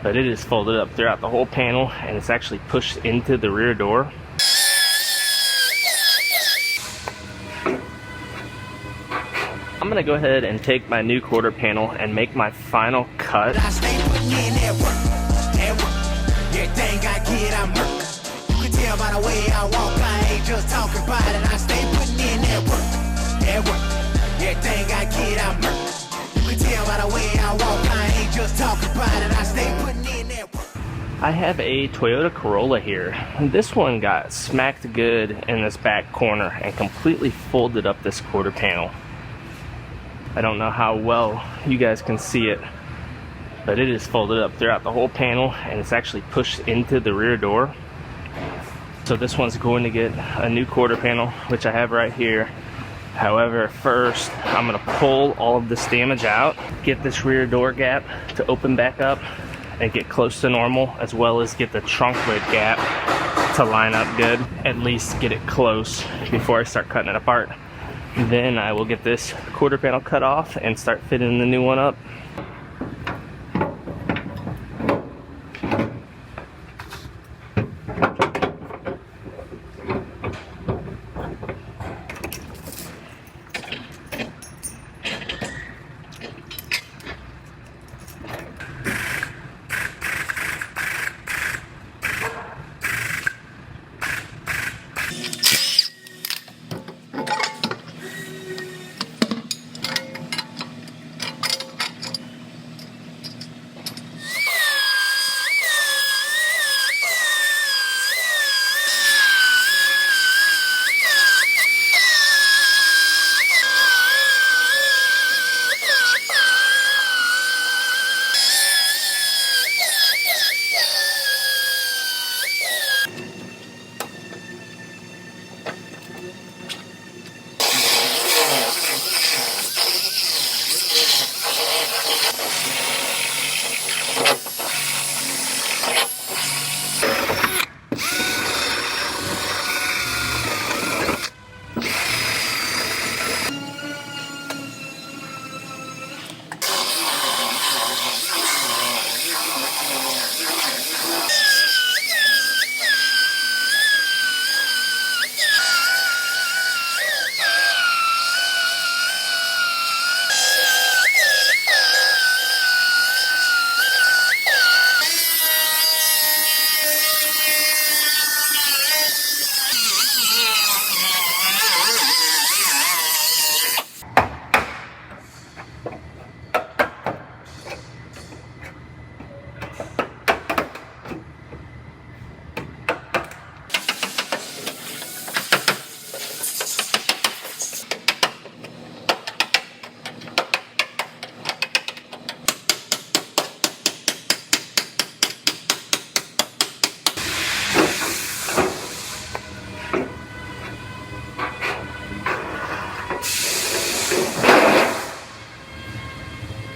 but it is folded up throughout the whole panel, and it's actually pushed into the rear door. I'm gonna go ahead and take my new quarter panel and make my final cut. I stay putting in that work. Everything I get, I'm work. You can tell by the way I walk, I ain't just talking about it. I stay putting in that work. Everything I get, I'm work. You can tell by the way I walk, I ain't just talking about it. I stay putting in that work. I have a Toyota Corolla here. This one got smacked good in this back corner and completely folded up this quarter panel. I don't know how well you guys can see it, but it is folded up throughout the whole panel, and it's actually pushed into the rear door. So this one's going to get a new quarter panel, which I have right here. However, first I'm going to pull all of this damage out, get this rear door gap to open back up and get close to normal, as well as get the trunk lid gap to line up good, at least get it close before I start cutting it apart. Then I will get this quarter panel cut off and start fitting the new one up.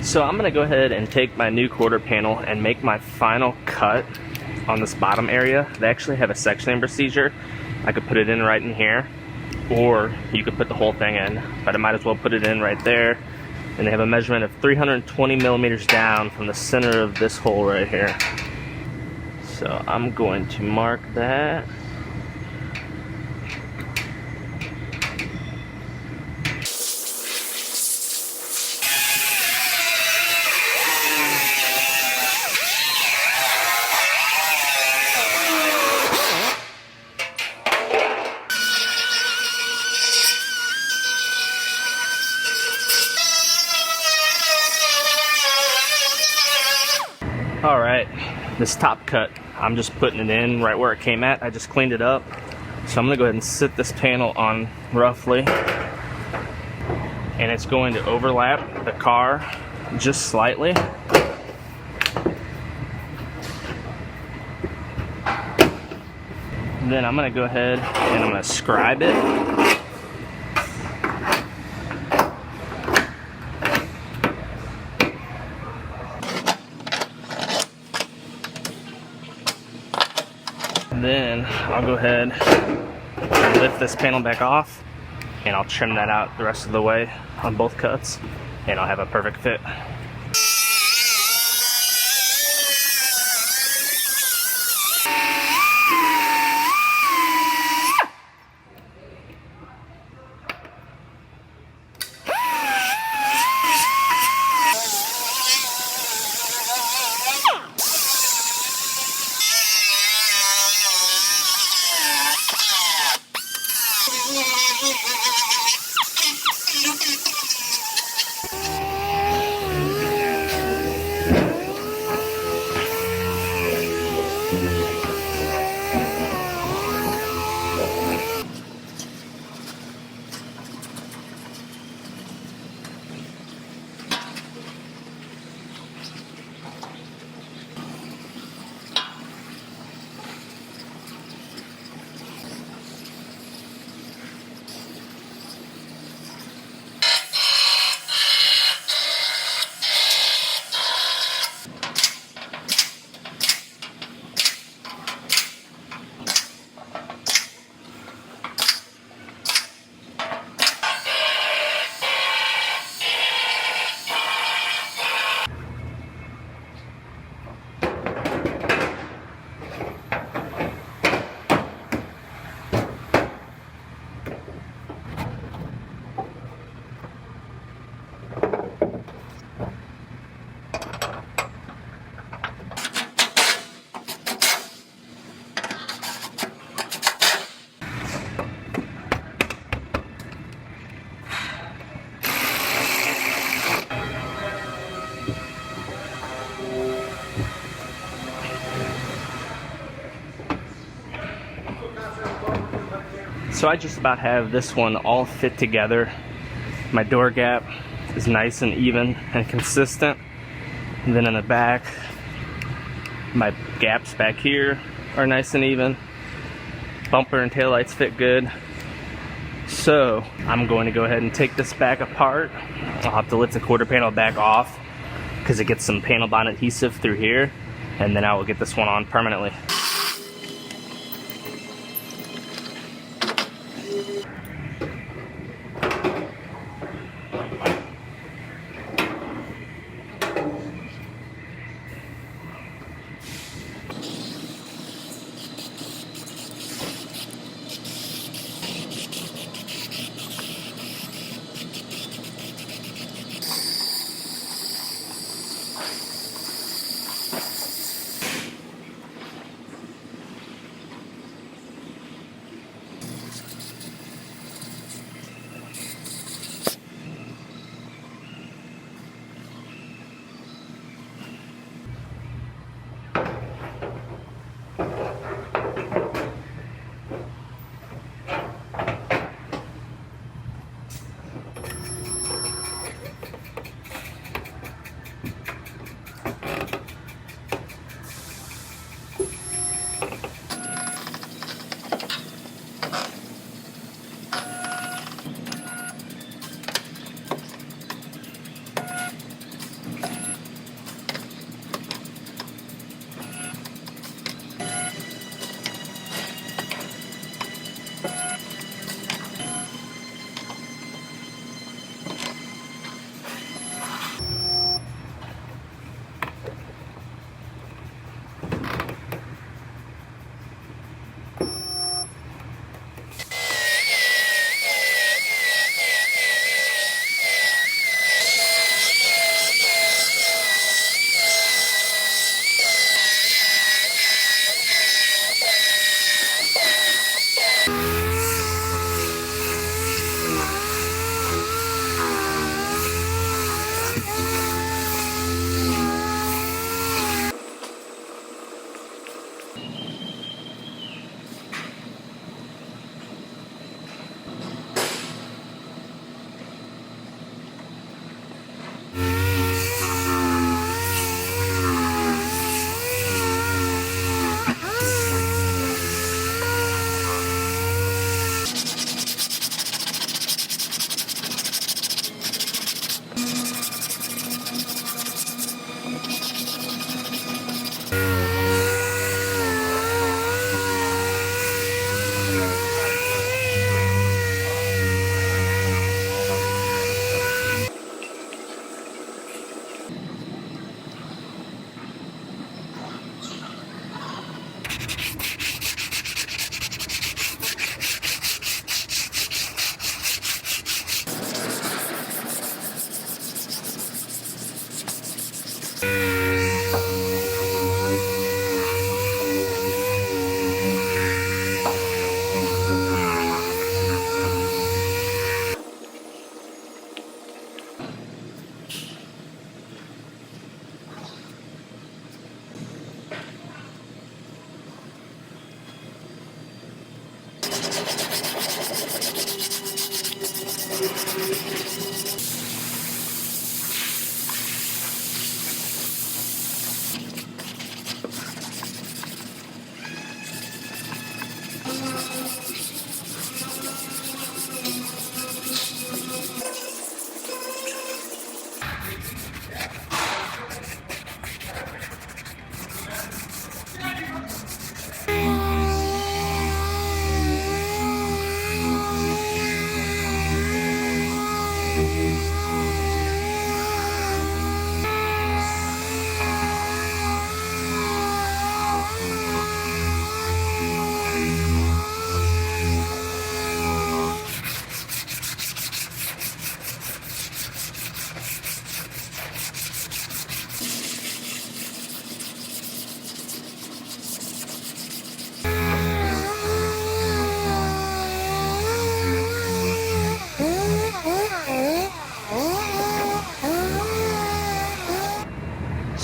So I'm gonna go ahead and take my new quarter panel and make my final cut on this bottom area. They actually have a sectioning procedure. I could put it in right in here, or you could put the whole thing in, but I might as well put it in right there. And they have a measurement of 320 millimeters down from the center of this hole right here. So I'm going to mark that. Alright, this top cut, I'm just putting it in right where it came at. I just cleaned it up. So I'm going to go ahead and sit this panel on roughly. And it's going to overlap the car just slightly. Then I'm going to go ahead and I'm going to scribe it. Then I'll go ahead and lift this panel back off, and I'll trim that out the rest of the way on both cuts, and I'll have a perfect fit. So I just about have this one all fit together. My door gap is nice and even and consistent. And then in the back, my gaps back here are nice and even. Bumper and taillights fit good. So I'm going to go ahead and take this back apart. I'll have to lift the quarter panel back off because it gets some panel bond adhesive through here. And then I will get this one on permanently.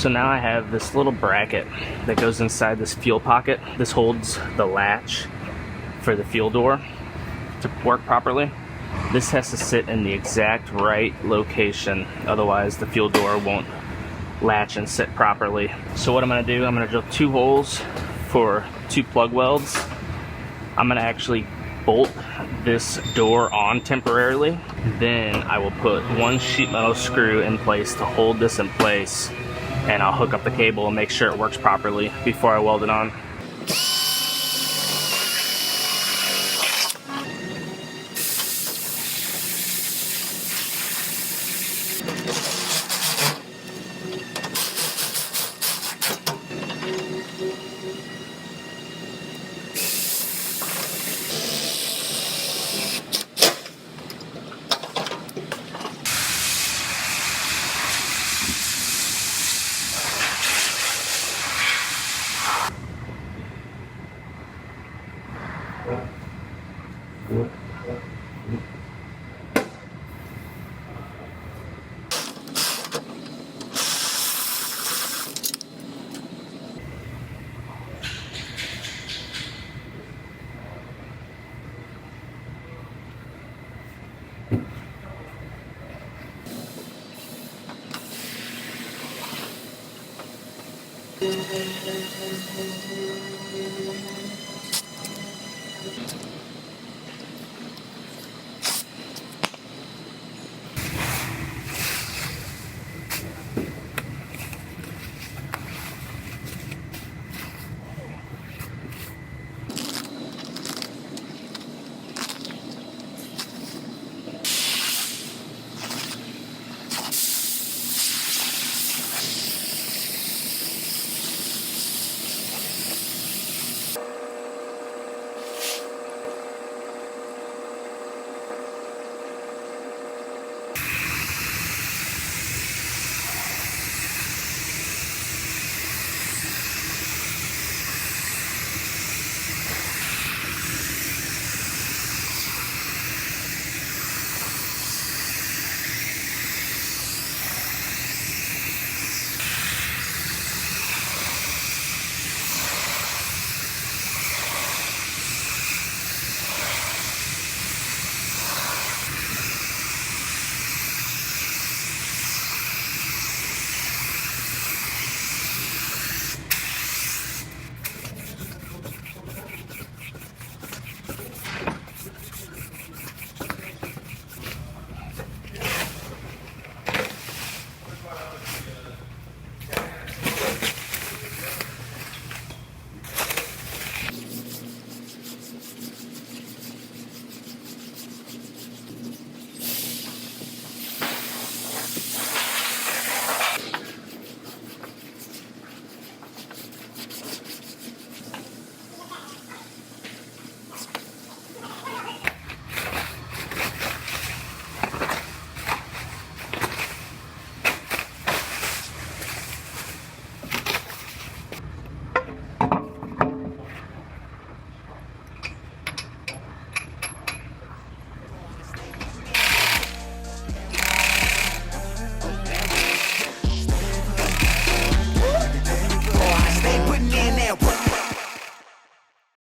So now I have this little bracket that goes inside this fuel pocket. This holds the latch for the fuel door to work properly. This has to sit in the exact right location, otherwise the fuel door won't latch and sit properly. So what I'm going to do, I'm going to drill 2 holes for 2 plug welds. I'm going to actually bolt this door on temporarily. Then I will put 1 sheet metal screw in place to hold this in place, and I'll hook up the cable and make sure it works properly before I weld it on.